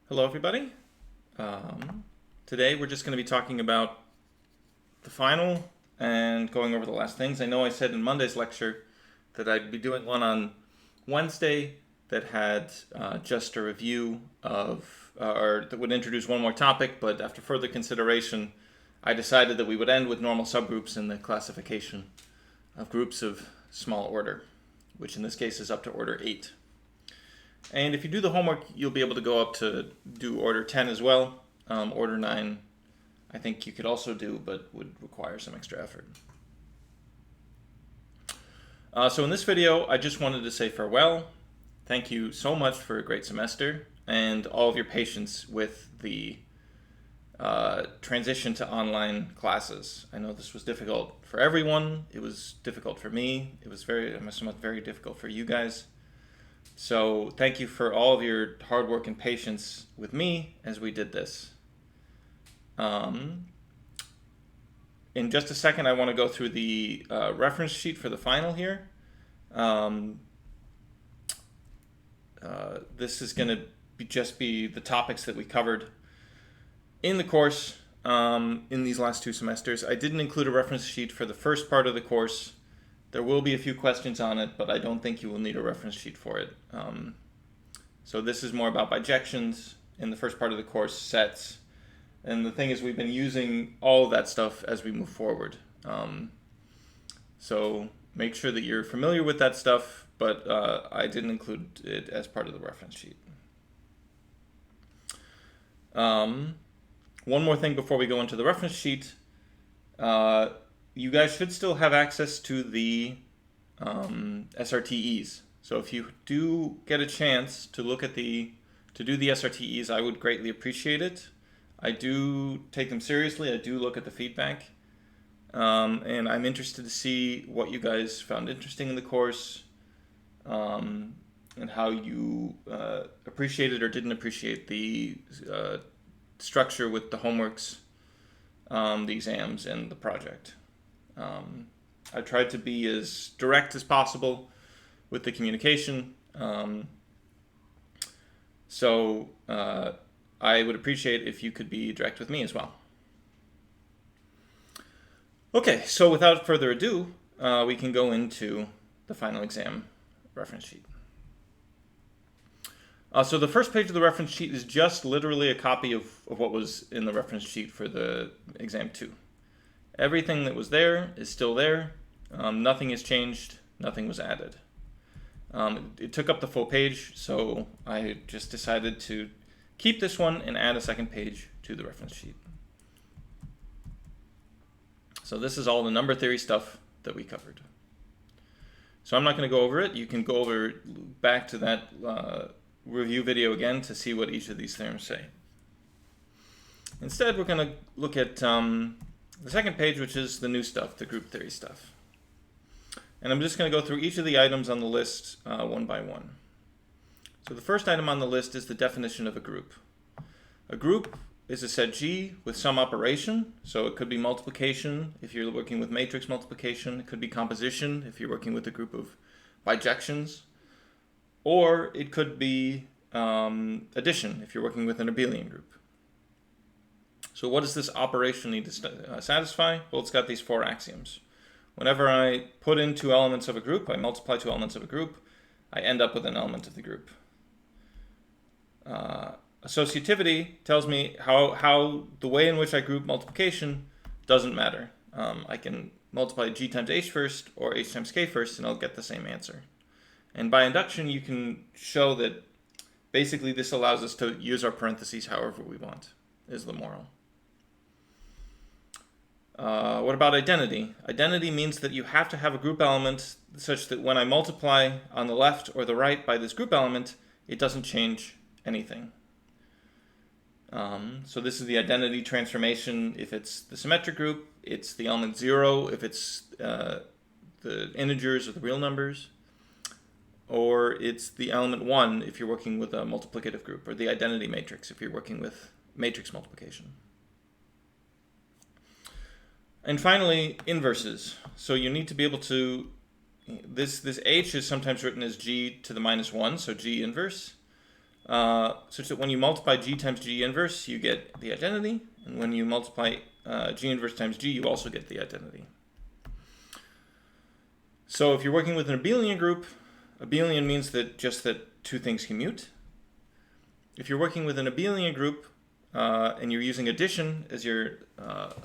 Hello, everybody. Today we're just going to be talking about the final and going over the last things. I know I said in Monday's lecture that I'd be doing one on Wednesday that had just a review of, or that would introduce one more topic, but after further consideration, I decided that we would end with normal subgroups in the classification of groups of small order, which in this case is up to order 8. And if you do the homework, you'll be able to go up to do order 10 as well. Order 9, I think you could also do, but would require some extra effort. So in this video, I just wanted to say farewell. Thank you so much for a great semester and all of your patience with the transition to online classes. I know this was difficult for everyone. It was difficult for me. It was very difficult for you guys. So thank you for all of your hard work and patience with me as we did this. In just a second, I want to go through the reference sheet for the final here. This is going to just be the topics that we covered in the course in these last 2 semesters. I didn't include a reference sheet for the first part of the course. There will be a few questions on it, but I don't think you will need a reference sheet for it. So this is more about bijections in the first part of the course, sets. And the thing is, we've been using all of that stuff as we move forward. So make sure that you're familiar with that stuff, but I didn't include it as part of the reference sheet. One more thing before we go into the reference sheet. You guys should still have access to the SRTEs. So if you do get a chance to do the SRTEs, I would greatly appreciate it. I do take them seriously. I do look at the feedback. And I'm interested to see what you guys found interesting in the course and how you appreciated or didn't appreciate the structure with the homeworks, the exams, and the project. I tried to be as direct as possible with the communication. So I would appreciate if you could be direct with me as well. Okay, so without further ado, we can go into the final exam reference sheet. So the first page of the reference sheet is just literally a copy of what was in the reference sheet for the exam 2. Everything that was there is still there. Nothing has changed. Nothing was added. It took up the full page, so I just decided to keep this one and add a second page to the reference sheet. So this is all the number theory stuff that we covered. So I'm not going to go over it. You can go back to that review video again to see what each of these theorems say. Instead, we're going to look at the second page, which is the new stuff, the group theory stuff. And I'm just going to go through each of the items on the list one by one. So the first item on the list is the definition of a group. A group is a set G with some operation. So it could be multiplication if you're working with matrix multiplication. It could be composition if you're working with a group of bijections. Or it could be addition if you're working with an abelian group. So what does this operation need to satisfy? Well, it's got these 4 axioms. Whenever I put in 2 elements of a group, I multiply 2 elements of a group, I end up with an element of the group. Associativity tells me how the way in which I group multiplication doesn't matter. I can multiply G times H first or H times K first, and I'll get the same answer. And by induction, you can show that basically this allows us to use our parentheses however we want, is the moral. What about identity? Identity means that you have to have a group element such that when I multiply on the left or the right by this group element, it doesn't change anything. So this is the identity transformation. If it's the symmetric group, it's the element 0 if it's the integers or the real numbers. Or it's the element 1 if you're working with a multiplicative group, or the identity matrix if you're working with matrix multiplication. And finally, inverses. So you need to be able to, this H is sometimes written as G to the -1, so G inverse. such that when you multiply G times G inverse, you get the identity. And when you multiply G inverse times G, you also get the identity. So if you're working with an abelian group, abelian means that just that two things commute. If you're working with an abelian group and you're using addition as your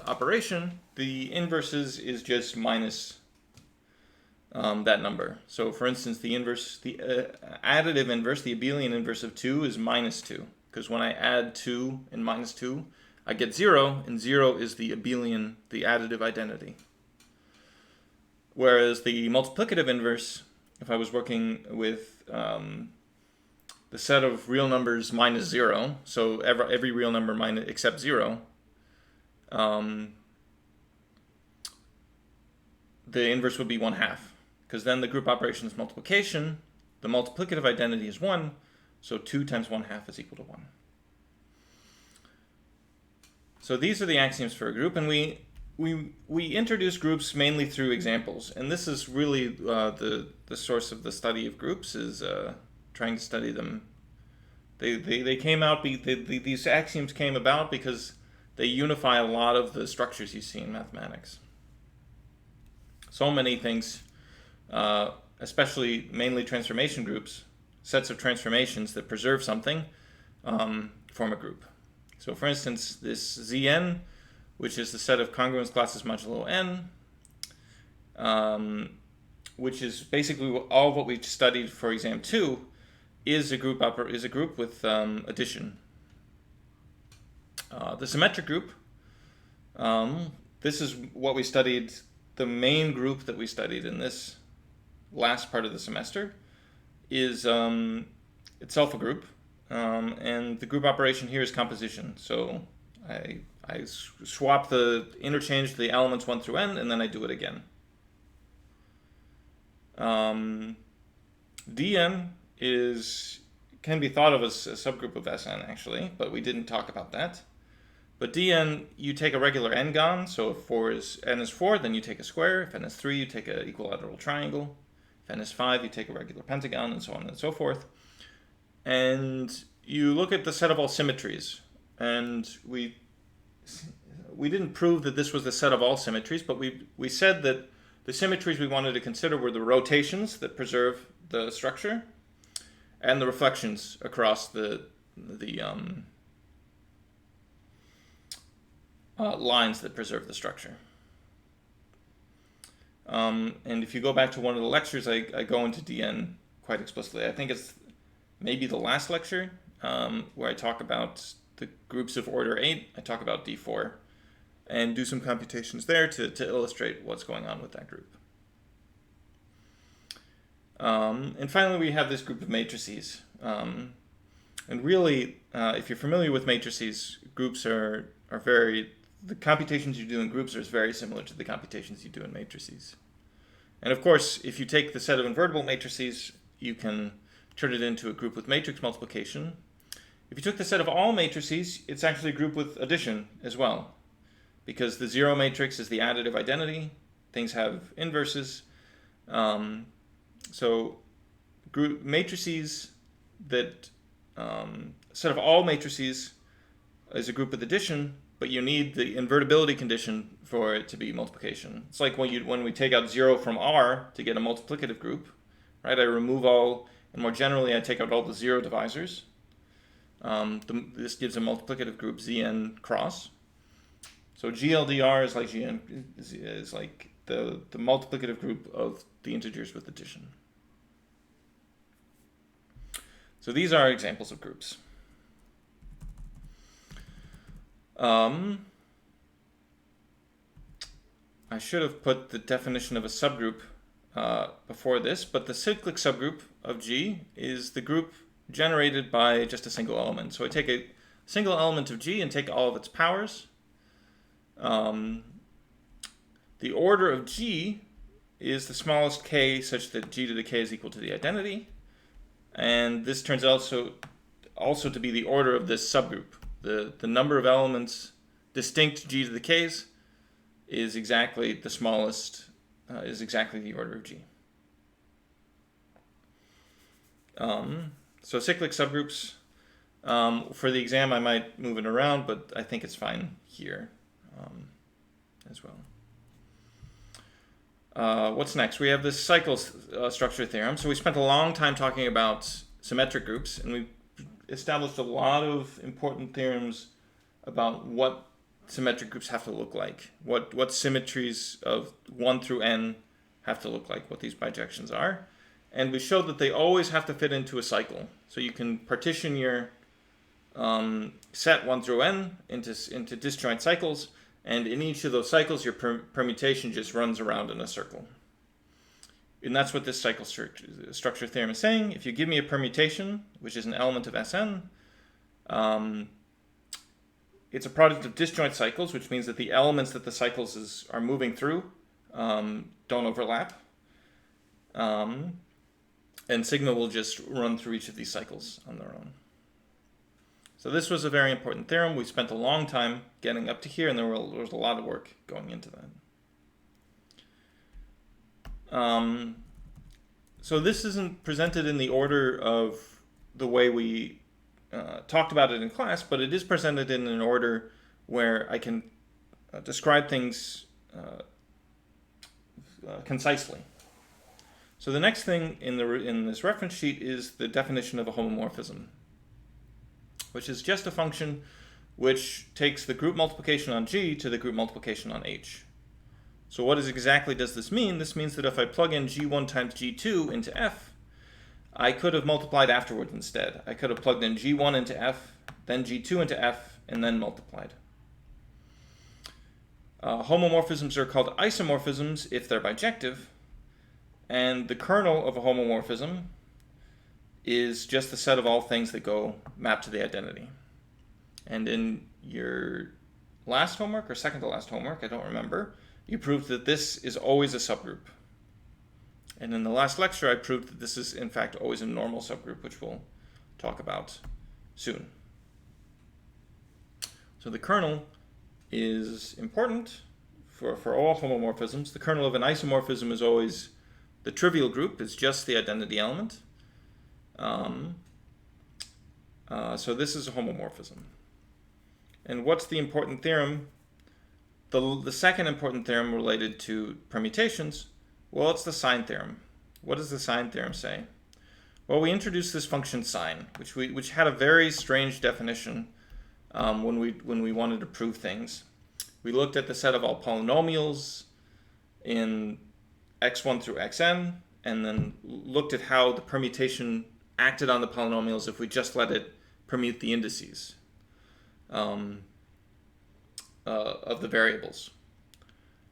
operation, the inverses is just minus that number. So for instance, the inverse, the additive inverse, the abelian inverse of 2 is minus 2. Because when I add 2 and minus 2, I get 0, and 0 is the abelian, the additive identity. Whereas the multiplicative inverse, if I was working with the set of real numbers minus 0, so every real number minus except 0, the inverse would be 1/2. Because then the group operation is multiplication, the multiplicative identity is 1, so 2 times 1/2 is equal to 1. So these are the axioms for a group, and we introduce groups mainly through examples, and this is really the source of the study of groups, is trying to study them. They came out, these axioms came about because they unify a lot of the structures you see in mathematics. So many things, especially mainly transformation groups, sets of transformations that preserve something, form a group. So for instance, this Zn, which is the set of congruence classes modulo n, which is basically all what we studied for exam 2, is a group with addition. The symmetric group, this is what we studied, the main group that we studied in this last part of the semester, is itself a group, and the group operation here is composition. So I interchange the elements 1 through n, and then I do it again. Dn can be thought of as a subgroup of Sn, actually, but we didn't talk about that. But Dn, you take a regular n-gon, so if n is 4, then you take a square. If n is 3, you take an equilateral triangle. If n is 5, you take a regular pentagon, and so on and so forth. And you look at the set of all symmetries, and we didn't prove that this was the set of all symmetries, but we said that the symmetries we wanted to consider were the rotations that preserve the structure, and the reflections across the lines that preserve the structure. And if you go back to one of the lectures, I go into Dn quite explicitly. I think it's maybe the last lecture where I talk about the groups of order 8. I talk about D4 and do some computations there to illustrate what's going on with that group. And finally, we have this group of matrices. And really, if you're familiar with matrices, groups are the computations you do in groups are very similar to the computations you do in matrices. And of course, if you take the set of invertible matrices, you can turn it into a group with matrix multiplication. If you took the set of all matrices, it's actually a group with addition as well, because the zero matrix is the additive identity. Things have inverses. So group matrices set of all matrices is a group with addition, but you need the invertibility condition for it to be multiplication. It's like when we take out 0 from R to get a multiplicative group, right? I remove all, and more generally, I take out all the 0 divisors. This gives a multiplicative group Zn cross. So GLDR is like the multiplicative group of the integers with addition. So these are examples of groups. I should have put the definition of a subgroup before this, but the cyclic subgroup of G is the group generated by just a single element. So I take a single element of G and take all of its powers. The order of G is the smallest k such that G to the k is equal to the identity. And this turns out also to be the order of this subgroup. The number of elements distinct G to the k's is exactly the smallest, is exactly the order of G. So cyclic subgroups For the exam, I might move it around, but I think it's fine here as well. What's next? We have this cycle structure theorem. So we spent a long time talking about symmetric groups, and we established a lot of important theorems about what symmetric groups have to look like, what symmetries of 1 through n have to look like, what these bijections are. And we showed that they always have to fit into a cycle. So you can partition your set 1 through n into disjoint cycles, and in each of those cycles your permutation just runs around in a circle. And that's what this cycle structure theorem is saying. If you give me a permutation, which is an element of Sn, it's a product of disjoint cycles, which means that the elements that the cycles are moving through don't overlap. And sigma will just run through each of these cycles on their own. So this was a very important theorem. We spent a long time getting up to here, and there was a lot of work going into that. So this isn't presented in the order of the way we talked about it in class, but it is presented in an order where I can describe things concisely. So the next thing in this reference sheet is the definition of a homomorphism, which is just a function which takes the group multiplication on G to the group multiplication on H. So what exactly does this mean? This means that if I plug in G1 times G2 into F, I could have multiplied afterwards instead. I could have plugged in G1 into F, then G2 into F, and then multiplied. Homomorphisms are called isomorphisms if they're bijective, and the kernel of a homomorphism is just the set of all things that go map to the identity. And in your last homework, or second to last homework, I don't remember, you proved that this is always a subgroup. And in the last lecture, I proved that this is, in fact, always a normal subgroup, which we'll talk about soon. So the kernel is important for all homomorphisms. The kernel of an isomorphism is always the trivial group. It's just the identity element. So this is a homomorphism. And what's the important theorem? The second important theorem related to permutations, well, it's the sign theorem. What does the sign theorem say? Well, we introduced this function sign, which had a very strange definition when we wanted to prove things. We looked at the set of all polynomials in x1 through xn, and then looked at how the permutation acted on the polynomials if we just let it permute the indices of the variables.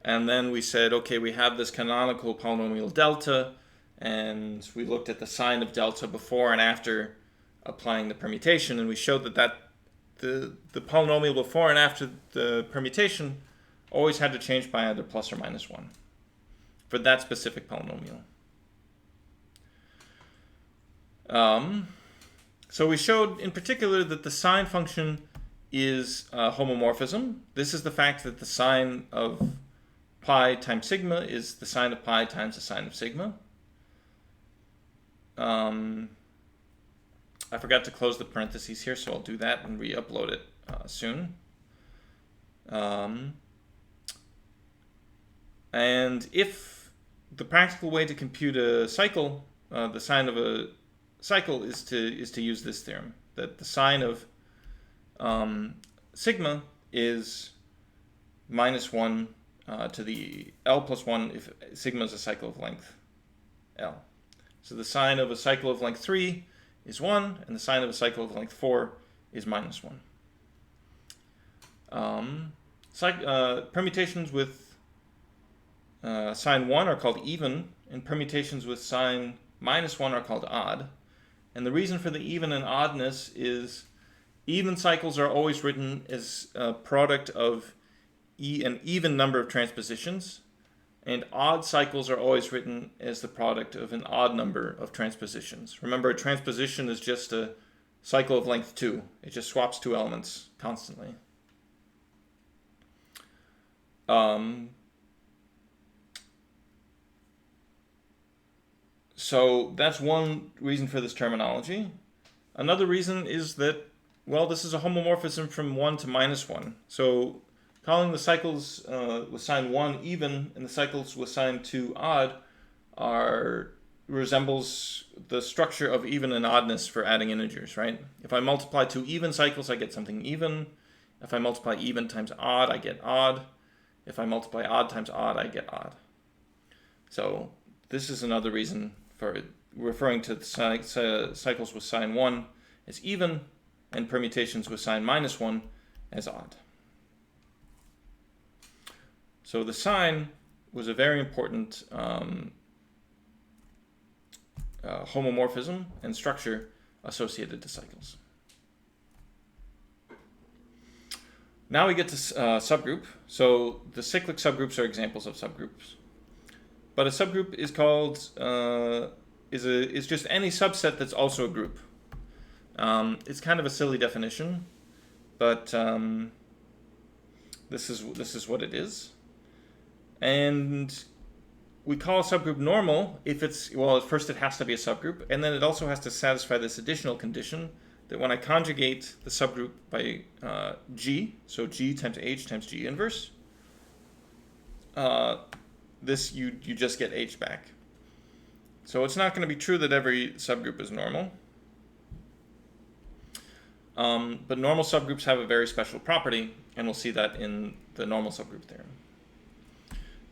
And then we said, okay, we have this canonical polynomial delta, and we looked at the sign of delta before and after applying the permutation, and we showed that the polynomial before and after the permutation always had to change by either plus or minus 1 for that specific polynomial. So we showed in particular that the sign function is a homomorphism. This is the fact that the sign of pi times sigma is the sign of pi times the sign of sigma. I forgot to close the parentheses here, so I'll do that and re-upload it soon. And if the practical way to compute a cycle, the sign of a cycle is to use this theorem, that the sign of sigma is minus 1 to the L plus 1 if sigma is a cycle of length L. So the sign of a cycle of length 3 is 1, and the sign of a cycle of length 4 is minus 1. Permutations with sign 1 are called even, and permutations with sign minus 1 are called odd. And the reason for the even and oddness is even cycles are always written as a product of an even number of transpositions, and odd cycles are always written as the product of an odd number of transpositions. Remember, a transposition is just a cycle of length 2. It just swaps 2 elements constantly. So that's one reason for this terminology. Another reason is that Well, this is a homomorphism from 1 to -1. So calling the cycles with sign 1 even and the cycles with sign 2 odd resembles the structure of even and oddness for adding integers, right? If I multiply two even cycles, I get something even. If I multiply even times odd, I get odd. If I multiply odd times odd, I get odd. So this is another reason for referring to cycles with sign 1 as even and permutations with sign -1 as odd. So the sign was a very important homomorphism and structure associated to cycles. Now we get to subgroup. So the cyclic subgroups are examples of subgroups. But a subgroup is called is just any subset that's also a group. It's kind of a silly definition, but this is what it is. And we call a subgroup normal if it's, well, at first it has to be a subgroup, and then it also has to satisfy this additional condition that when I conjugate the subgroup by G, so G times H times G inverse, this you just get H back. So it's not going to be true that every subgroup is normal. But normal subgroups have a very special property, and we'll see that in the normal subgroup theorem.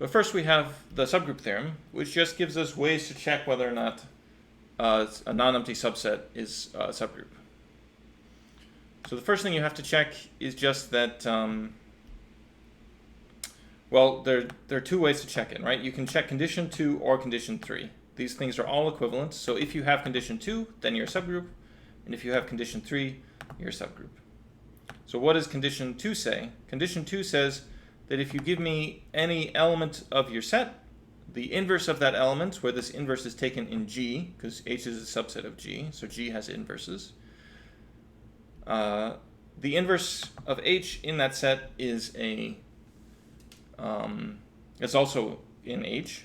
But first we have the subgroup theorem, which just gives us ways to check whether or not a non-empty subset is a subgroup. So the first thing you have to check is just that, well, there are two ways to check it, right? You can check condition 2 or condition 3. These things are all equivalent. So if you have condition 2, then you're a subgroup. And if you have condition 3, you're a subgroup. So what does condition 2 say? Condition 2 says that if you give me any element of your set, the inverse of that element, where this inverse is taken in G, because H is a subset of G, so G has inverses. The inverse of H in that set is it's also in H,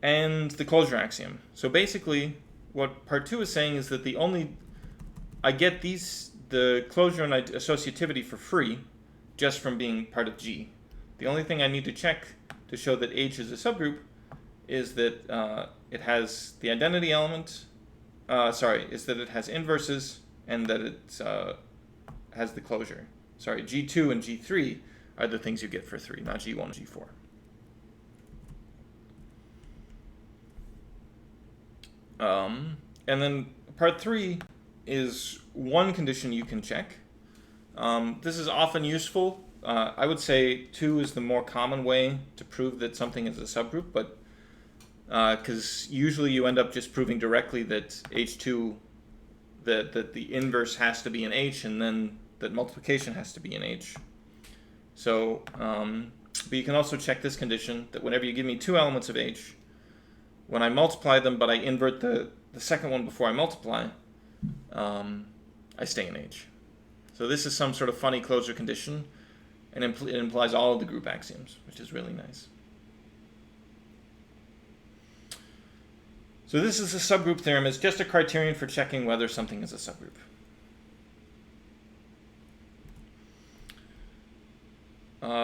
and the closure axiom. So basically, what part 2 is saying is that I get the closure and associativity for free just from being part of G. The only thing I need to check to show that H is a subgroup is that it has the identity element, is that it has inverses and that it has the closure. Sorry, G2 and G3 are the things you get for 3, not G1 and G4. And then part 3 is one condition you can check. This is often useful. I would say 2 is the more common way to prove that something is a subgroup, but because usually you end up just proving directly that H2, that the inverse has to be in H, and then that multiplication has to be in H. So, but you can also check this condition, that whenever you give me two elements of H, when I multiply them but I invert the second one before I multiply, I stay in H. So this is some sort of funny closure condition, and it implies all of the group axioms, which is really nice. So this is a subgroup theorem. It's just a criterion for checking whether something is a subgroup.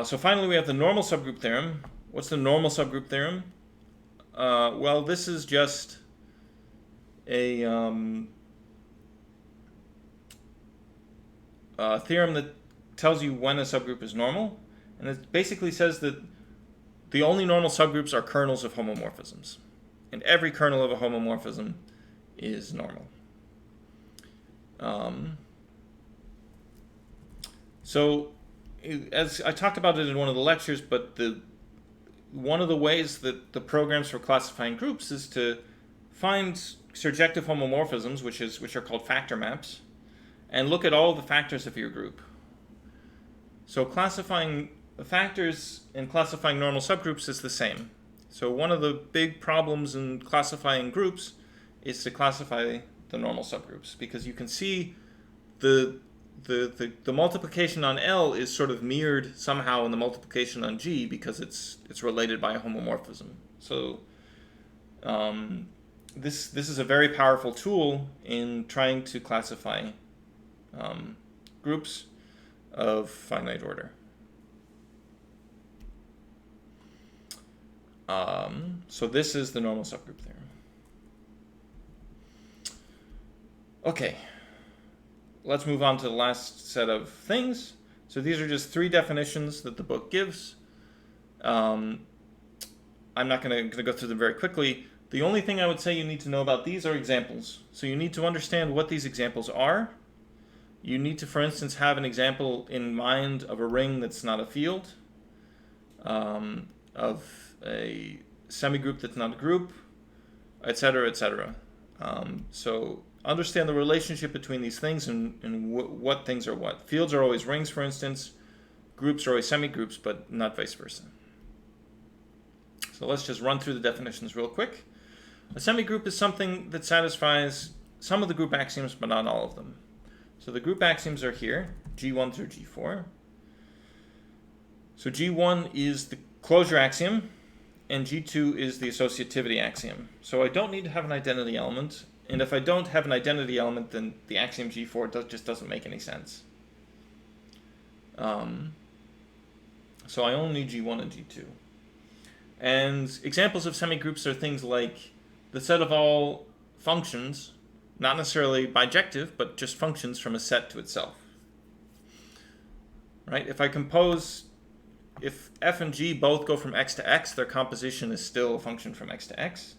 So finally, we have the normal subgroup theorem. What's the normal subgroup theorem? Well, this is just a theorem that tells you when a subgroup is normal, and it basically says that the only normal subgroups are kernels of homomorphisms, and every kernel of a homomorphism is normal. So, as I talked about it in one of the lectures, but one of the ways that the programs for classifying groups is to find surjective homomorphisms, which are called factor maps, and look at all the factors of your group. So classifying factors and classifying normal subgroups is the same. So one of the big problems in classifying groups is to classify the normal subgroups, because you can see the multiplication on L is sort of mirrored somehow in the multiplication on G, because it's related by a homomorphism. So this is a very powerful tool in trying to classify groups of finite order. So this is the normal subgroup theorem. Okay, let's move on to the last set of things. So these are just 3 definitions that the book gives. I'm not going to go through them very quickly. The only thing I would say you need to know about these are examples. So you need to understand what these examples are. You need to, for instance, have an example in mind of a ring that's not a field, of a semigroup that's not a group, etc., etc. So understand the relationship between these things and what things are what. Fields are always rings, for instance. Groups are always semigroups, but not vice versa. So let's just run through the definitions real quick. A semigroup is something that satisfies some of the group axioms, but not all of them. So the group axioms are here, G1 through G4. So G1 is the closure axiom, and G2 is the associativity axiom. So I don't need to have an identity element, and if I don't have an identity element, then the axiom G4 just doesn't make any sense. So I only need G1 and G2. And examples of semigroups are things like the set of all functions, not necessarily bijective, but just functions from a set to itself. Right? If f and g both go from x to x, their composition is still a function from x to x.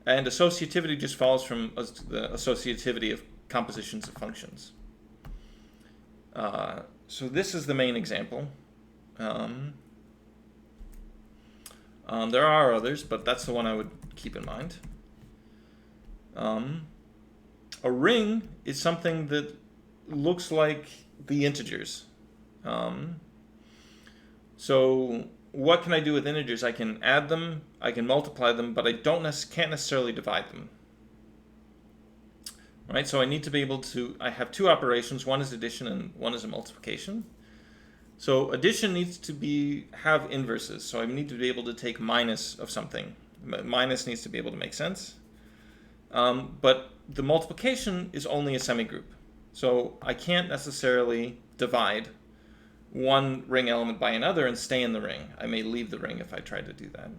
And associativity just follows from the associativity of compositions of functions. So this is the main example. There are others, but that's the one I would keep in mind. A ring is something that looks like the integers. So what can I do with integers? I can add them, I can multiply them, but I can't necessarily divide them. Right? So I need to be able to, I have 2 operations, one is addition and one is a multiplication. So addition needs to have inverses, so I need to be able to take minus of something. Minus needs to be able to make sense. But the multiplication is only a semigroup. So I can't necessarily divide one ring element by another and stay in the ring. I may leave the ring if I try to do that.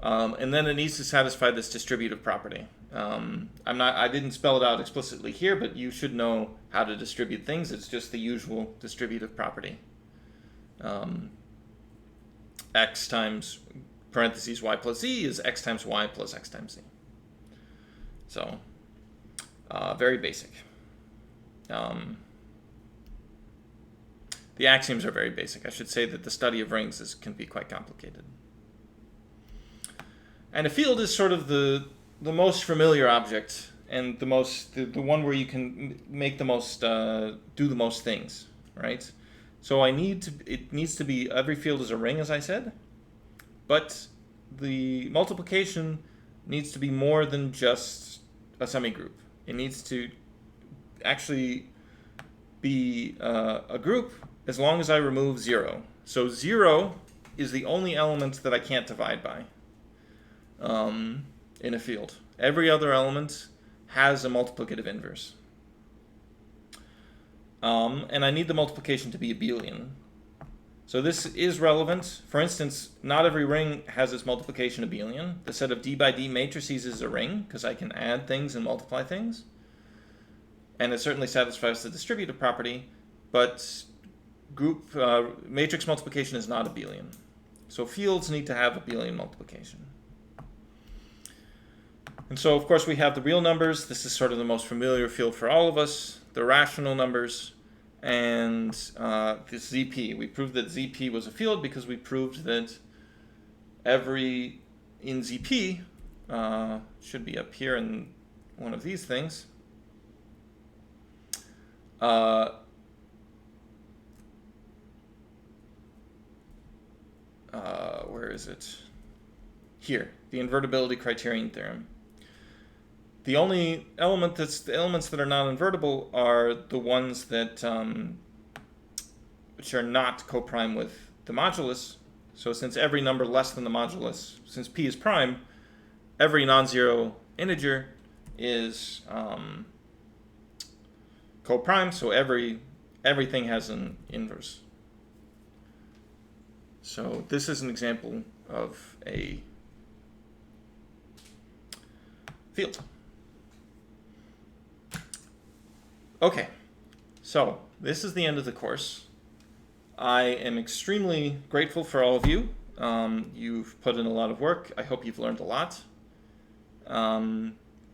And then it needs to satisfy this distributive property. I didn't spell it out explicitly here, but you should know how to distribute things. It's just the usual distributive property. X times parentheses y plus z is x times y plus x times z. So, very basic. The axioms are very basic. I should say that the study of rings can be quite complicated. And a field is sort of the most familiar object and the one where you can make the most, do the most things, right? So it needs to be, every field is a ring, as I said, but the multiplication needs to be more than just a semigroup. It needs to actually be a group as long as I remove 0. So 0 is the only element that I can't divide by in a field. Every other element has a multiplicative inverse. And I need the multiplication to be abelian. So this is relevant. For instance, not every ring has its multiplication abelian. The set of d by d matrices is a ring because I can add things and multiply things. And it certainly satisfies the distributive property, but matrix multiplication is not abelian. So fields need to have abelian multiplication. And so, of course, we have the real numbers. This is sort of the most familiar field for all of us. The rational numbers and this ZP. We proved that ZP was a field because we proved that in ZP should be up here in one of these things. Where is it? Here, the invertibility criterion theorem. The only elements that are non-invertible are the ones that which are not coprime with the modulus. So since every number less than the modulus, since p is prime, every non-zero integer is co-prime, so everything has an inverse. So this is an example of a field. Okay, so this is the end of the course. I am extremely grateful for all of you. You've put in a lot of work. I hope you've learned a lot.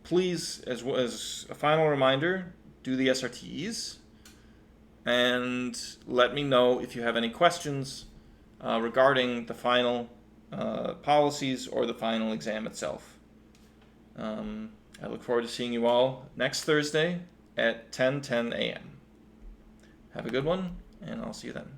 Please, as a final reminder, do the SRTEs, and let me know if you have any questions regarding the final policies or the final exam itself. I look forward to seeing you all next Thursday at 10:10 a.m. Have a good one, and I'll see you then.